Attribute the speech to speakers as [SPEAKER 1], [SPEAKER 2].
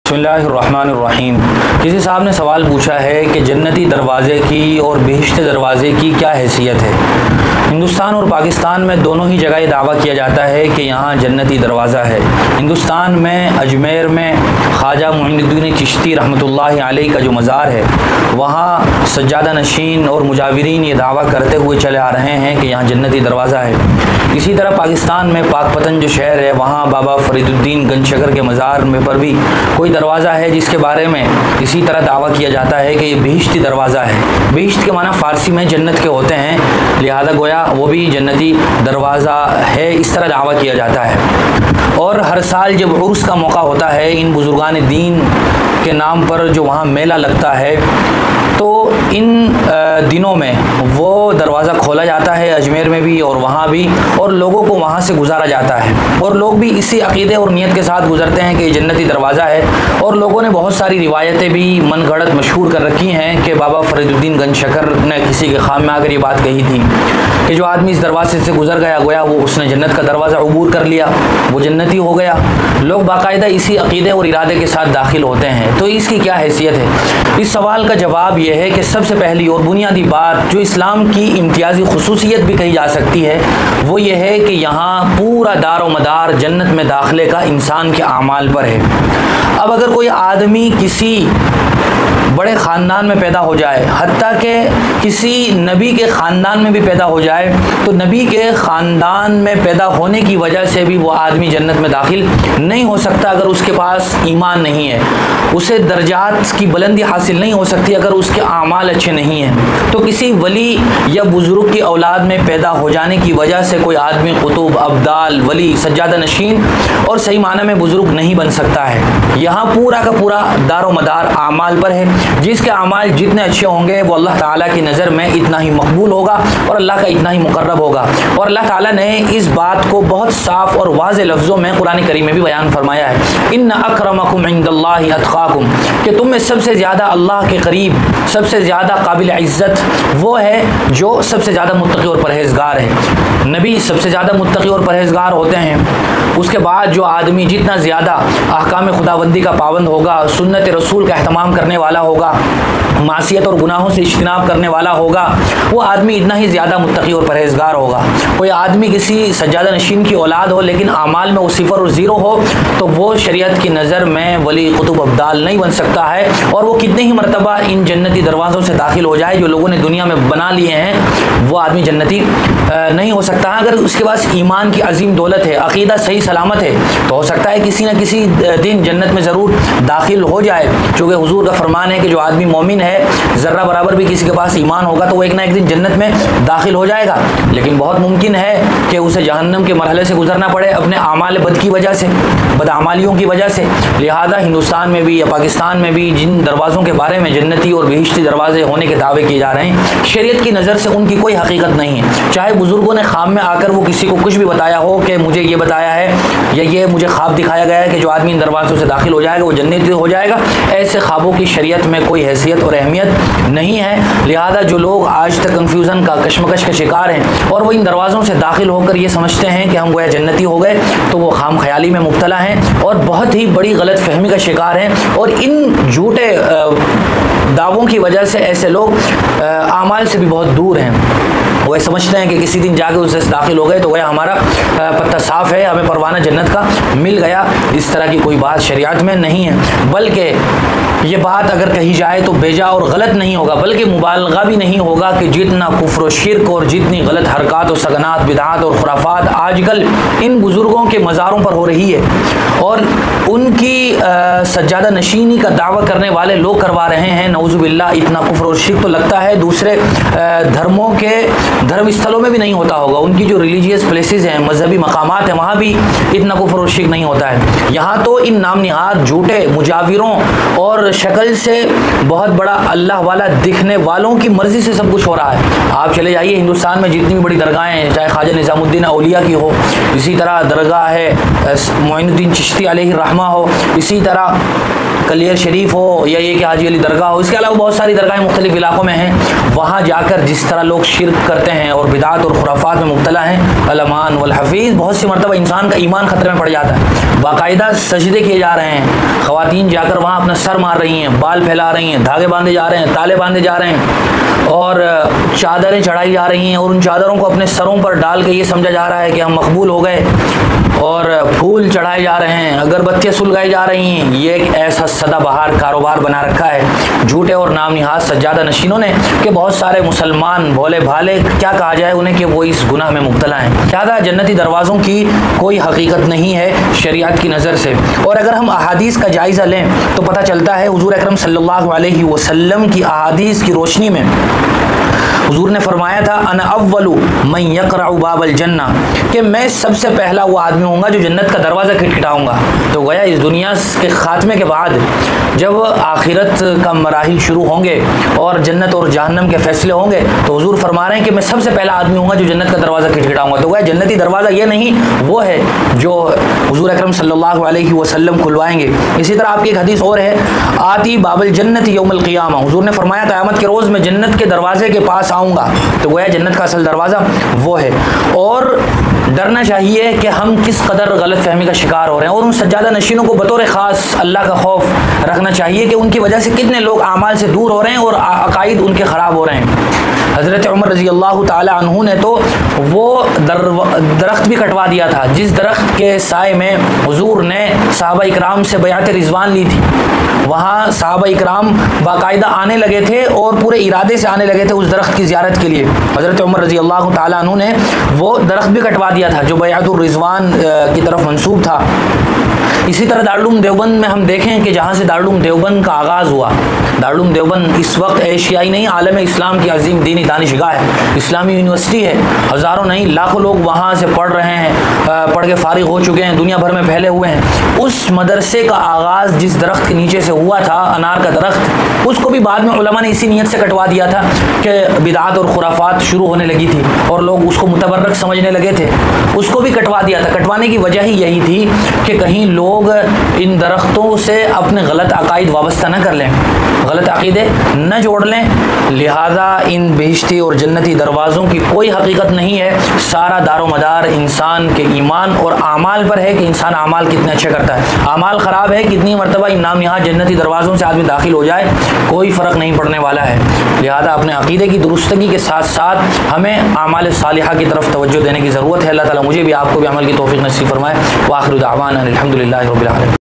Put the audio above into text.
[SPEAKER 1] बिस्मिल्लाहिर्रहमानिर्रहीम। किसी साहब ने सवाल पूछा है कि जन्नती दरवाज़े की और बहिश्त दरवाज़े की क्या हैसियत है। हिंदुस्तान और पाकिस्तान में दोनों ही जगह ये दावा किया जाता है कि यहाँ जन्नती दरवाज़ा है। हिंदुस्तान में अजमेर में ख्वाजा मुइनुद्दीन चिश्ती रहमतुल्लाहि अलैह का जो मज़ार है, वहाँ सज्जादा नशीन और मुजाविरीन ये दावा करते हुए चले आ रहे हैं कि यहाँ जन्नती दरवाज़ा है। इसी तरह पाकिस्तान में पाकपतन जो शहर है, वहाँ बाबा फरीदुद्दीन गंजशकर के मज़ार में पर भी कोई दरवाज़ा है जिसके बारे में इसी तरह दावा किया जाता है कि ये बहिश्ती दरवाज़ा है। बहिश्त के माना फ़ारसी में जन्नत के होते हैं, लिहाजा गोया वो भी जन्नती दरवाज़ा है, इस तरह दावा किया जाता है। और हर साल जब उर्स का मौका होता है, इन बुजुर्गान दीन के नाम पर जो वहाँ मेला लगता है, तो इन दिनों में वो दरवाज़ा खोला जाता है अजमेर में भी और वहाँ भी, और लोगों को वहाँ से गुजारा जाता है। और लोग भी इसी अक़ीदे और नियत के साथ गुजरते हैं कि ये जन्नती दरवाज़ा है। और लोगों ने बहुत सारी रिवायतें भी मनगढ़ंत मशहूर कर रखी हैं कि बाबा फरीदुद्दीन गंजशकर ने किसी के ख़ाम में आकर ये बात कही थी कि जो आदमी इस दरवाजे से गुजर गया, गोया वो उसने जन्नत का दरवाज़ा अबूर कर लिया, वो जन्नती हो गया। लोग बाकायदा इसी अक़ीदे और इरादे के साथ दाखिल होते हैं। तो इसकी क्या हैसियत है? इस सवाल का जवाब यह है कि सबसे पहली और बुनियादी बात जो इस्लाम की इम्तियाज़ी खुसूसियत भी कही जा सकती है, वो ये है कि यहाँ पूरा दारो मदार जन्नत में दाखिले का इंसान के आमाल पर है। अब अगर कोई आदमी किसी बड़े ख़ानदान में पैदा हो जाए, हत्ता कि किसी नबी के ख़ानदान में भी पैदा हो जाए, तो नबी के ख़ानदान में पैदा होने की वजह से भी वो आदमी जन्नत में दाखिल नहीं हो सकता अगर उसके पास ईमान नहीं है। उसे दर्जात की बुलंदी हासिल नहीं हो सकती अगर उसके आमाल अच्छे नहीं हैं। तो किसी वली या बुज़ुर्ग की औलाद में पैदा हो जाने की वजह से कोई आदमी कुतुब, अब्दाल, वली, सज्जादा नशीन और सही माना में बुज़ुर्ग नहीं बन सकता है। यहाँ पूरा का पूरा दारो मदार आमाल पर है। जिसके अमाल जितने अच्छे होंगे वो अल्लाह ताला की नज़र में इतना ही मकबूल होगा और अल्लाह का इतना ही मुकर्रब होगा। और अल्लाह ताला ने इस बात को बहुत साफ़ और वाज़े लफ्ज़ों में कुरान करीम में भी बयान फरमाया है, इन्ना अक्रमकुम इंदल्लाहि अत्क़ाकुम, कि तुम में सबसे ज़्यादा अल्लाह के करीब, सबसे ज़्यादा काबिल इज़्ज़त वो है जो सबसे ज़्यादा मुत्तक़ी और परहेज़गार है। नबी सबसे ज़्यादा मुत्तक़ी और परहेज़गार होते हैं। उसके बाद जो आदमी जितना ज़्यादा अहकाम खुदाबंदी का पाबंद होगा, सुन्नत रसूल का एहतमाम करने वाला होगा, मासियत और गुनाहों से इज्तनाब करने वाला होगा, वो आदमी इतना ही ज़्यादा मुत्तक़ी और परहेज़गार होगा। कोई आदमी किसी सज्जादा नशीन की औलाद हो लेकिन आमाल में वो सिफ़र और ज़ीरो हो, तो वो शरीयत की नज़र में वली, कुतुब, अब्दाल नहीं बन सकता है। और वो कितने ही मरतबा इन जन्नती दरवाज़ों से दाखिल हो जाए जो लोगों ने दुनिया में बना लिए हैं, वो आदमी जन्नती नहीं हो सकता। अगर उसके पास ईमान की अजीम दौलत है, अक़ीदा सही सलामत है, तो हो सकता है किसी न किसी दिन जन्नत में ज़रूर दाखिल हो जाए। चूँकि हुज़ूर का फरमान है कि जो आदमी मोमिन है, ज़र्रा बराबर भी किसी के पास ईमान होगा तो वो एक ना एक दिन जन्नत में दाखिल हो जाएगा। लेकिन बहुत मुमकिन है कि उसे जहन्नम के मरहले से गुजरना पड़े अपने आमाल बद की वजह से, बदआमालियों की वजह से। लिहाजा हिंदुस्तान में भी या पाकिस्तान में भी जिन दरवाज़ों के बारे में जन्नती और बहिश्ती दरवाजे होने के दावे किए जा रहे हैं, शरीयत की नज़र से उनकी कोई हकीकत नहीं है। चाहे बुज़ुर्गों ने ख़ाम में आकर वो किसी को कुछ भी बताया हो कि मुझे ये बताया है या ये मुझे ख्वाब दिखाया गया है कि जो आदमी इन दरवाज़ों से दाखिल हो जाएगा वो जन्नती हो जाएगा, ऐसे ख्वाबों की शरीयत में कोई हैसियत और अहमियत नहीं है। लिहाजा जो लोग आज तक कन्फ्यूज़न का, कशमकश का शिकार हैं और वो इन दरवाज़ों से दाखिल होकर ये समझते हैं कि हम गोया जन्नती हो गए, तो वो खाम ख्याली में मुब्तला हैं और बहुत ही बड़ी गलत फहमी का शिकार हैं। और इन झूठे दावों की वजह से ऐसे लोग आमाल से भी बहुत दूर हैं। वो समझते हैं कि किसी दिन जाके उससे दाखिल हो गए तो वह हमारा पत्ता साफ़ है, हमें परवाना जन्नत का मिल गया। इस तरह की कोई बात शरीयत में नहीं है। बल्कि ये बात अगर कही जाए तो बेजा और गलत नहीं होगा, बल्कि मुबालगा भी नहीं होगा कि जितना कुफ्र व शिर्क और जितनी गलत हरकत और सगनात, बिदआत और खुराफात आजकल इन बुज़ुर्गों के मज़ारों पर हो रही है और उनकी सज्जादा नशीनी का दावा करने वाले लोग करवा रहे हैं, नऊज़ुबिल्लाह, इतना कुफ्र और शिर्क तो लगता है दूसरे धर्मों के धर्म स्थलों में भी नहीं होता होगा। उनकी जो रिलीजियस प्लेसेस हैं, मजहबी मकामात हैं, वहाँ भी इतना कुफ्र और शिर्क नहीं होता है। यहाँ तो इन नाम निहाद झूठे मुजाविरों और शक्ल से बहुत बड़ा अल्लाह वाला दिखने वालों की मर्जी से सब कुछ हो रहा है। आप चले जाइए हिंदुस्तान में जितनी भी बड़ी दरगाहें हैं, चाहे ख्वाजा निज़ामुद्दीन औलिया की हो, इसी तरह दरगाह है मुइनुद्दीन चिश्ती अलैहि रहमा हो, इसी तरह कलियर शरीफ हो या ये कि हाजी अली दरगाह हो, इसके अलावा बहुत सारी दरगाहें मुख्तलिफ इलाकों में हैं। वहाँ जाकर जिस तरह लोग शिरक करते हैं और बिदात और खुराफात में मुब्तला हैं, अल-अमान वल हफीज़, बहुत सी मरतबा इंसान का ईमान ख़तरे में पड़ जाता है। बाकायदा सजदे किए जा रहे हैं, ख़वातीन जाकर वहाँ अपना सर मार रही हैं, बाल फैला रही हैं, धागे बांधे जा रहे हैं, ताले बांधे जा रहे हैं और चादरें चढ़ाई जा रही हैं और उन चादरों को अपने सरों पर डाल के ये समझा जा रहा है कि हम मकबूल हो गए और फूल चढ़ाए जा रहे हैं, अगरबत्तियाँ सुलगाई जा रही हैं। ये एक ऐसा सदाबहार कारोबार बना रखा है झूठे और नाम निहाद सज्जादा नशीनों ने कि बहुत सारे मुसलमान भोले भाले, क्या कहा जाए उन्हें, कि वो इस गुनाह में मुब्तला हैं। लिहाजा जन्नती दरवाज़ों की कोई हकीकत नहीं है शरीयत की नज़र से। और अगर हम अहादीस का जायज़ा लें तो पता चलता है हुज़ूर अकरम सल्लल्लाहु अलैहि वसल्लम की अहादीस की रोशनी में हुजूर ने फरमाया था, अना अव्वलु मन यक़रअु बाबल जन्ना, कि मैं सबसे पहला वो आदमी होऊंगा जो जन्नत का दरवाज़ा खटखटाऊंगा। तो गया इस दुनिया के ख़ात्मे के बाद जब आखिरत का मराहिल शुरू होंगे और जन्नत और जहन्नम के फैसले होंगे तो हुजूर फरमा रहे हैं कि मैं सबसे पहला आदमी होऊंगा जो जन्नत का दरवाज़ा खटखटाऊंगा। तो गया जन्नती दरवाज़ा ये नहीं, वो है जो हुजूर अकरम सल्लल्लाहु अलैहि वसल्लम खुलवाएंगे। इसी तरह आपकी एक हदीस और है, आती बाबल जन्नत यौमल क़ियामा, हुजूर ने फरमाया क़यामत के रोज़ में जन्नत के दरवाजे के पास आऊँगा। तो गोया जन्नत का असल दरवाज़ा वो है। और डरना चाहिए कि हम किस कदर गलत फहमी का शिकार हो रहे हैं और उन सज्जादा नशीनों को बतौर ख़ास अल्लाह का खौफ रखना चाहिए कि उनकी वजह से कितने लोग आमाल से दूर हो रहे हैं और अकायद उनके ख़राब हो रहे हैं। हज़रत उमर रज़ी अल्लाह ताला अन्हु ने तो वो दरख्त भी कटवा दिया था जिस दरख्त के साए में हुजूर ने सहाबा इकराम से बैअत रिज़वान ली थी। वहाँ सहाबा इकराम बाकायदा आने लगे थे और पूरे इरादे से आने लगे थे उस दरख्त की ज़ियारत के लिए। हज़रत उमर रज़ी अल्लाह ताला अन्हु ने वो दरख्त भी कटवा दिया था जो बैअतुर रिज़वान की तरफ मंसूब था। इसी तरह दारुल देवबंद में हम देखें कि जहाँ से दारुल देवबंद का आगाज़ हुआ, दारुल देवबंद इस वक्त एशियाई नहीं आलम इस्लाम की अजीम दीनी दानिशगाह है, इस्लामी यूनिवर्सिटी है। हज़ारों नहीं लाखों लोग वहाँ से पढ़ रहे हैं, पढ़ के फारिग हो चुके हैं, दुनिया भर में फैले हुए हैं। उस मदरसे का आगाज़ जिस दरख्त के नीचे से हुआ था, अनार का दरख्त, उसको भी बाद में उलमा ने इसी नीयत से कटवा दिया था कि बिदात और खुराफात शुरू होने लगी थी और लोग उसको मुतबर्रक समझने लगे थे, उसको भी कटवा दिया था। कटवाने की वजह ही यही थी कि कहीं लोग इन दरख्तों से अपने गलत अकायद वाबस्ता न कर लें, गलत अकीदे न जोड़ लें। लिहाजा इन बेहिश्ती और जन्नती दरवाज़ों की कोई हकीकत नहीं है। सारा दारो मदार इंसान के ईमान और आमाल पर है कि इंसान आमाल कितने अच्छे करता है। आमाल ख़राब है, कितनी मरतबा इन नाम-निहाद जन्नती दरवाज़ों से आदमी दाखिल हो जाए, कोई फ़र्क नहीं पड़ने वाला है। लिहाजा अपने अकीदे की दुरुस्तगी के साथ साथ हमें आमाल सालिहा की तरफ तवज्जो देने की ज़रूरत है। अल्लाह ताला मुझे भी आपको भी अमल की तौफ़ीक़ नसीब फरमाए। व आखिरु दावाना अनिल हम्दुलिल्लाहि रब्बिल आलमीन।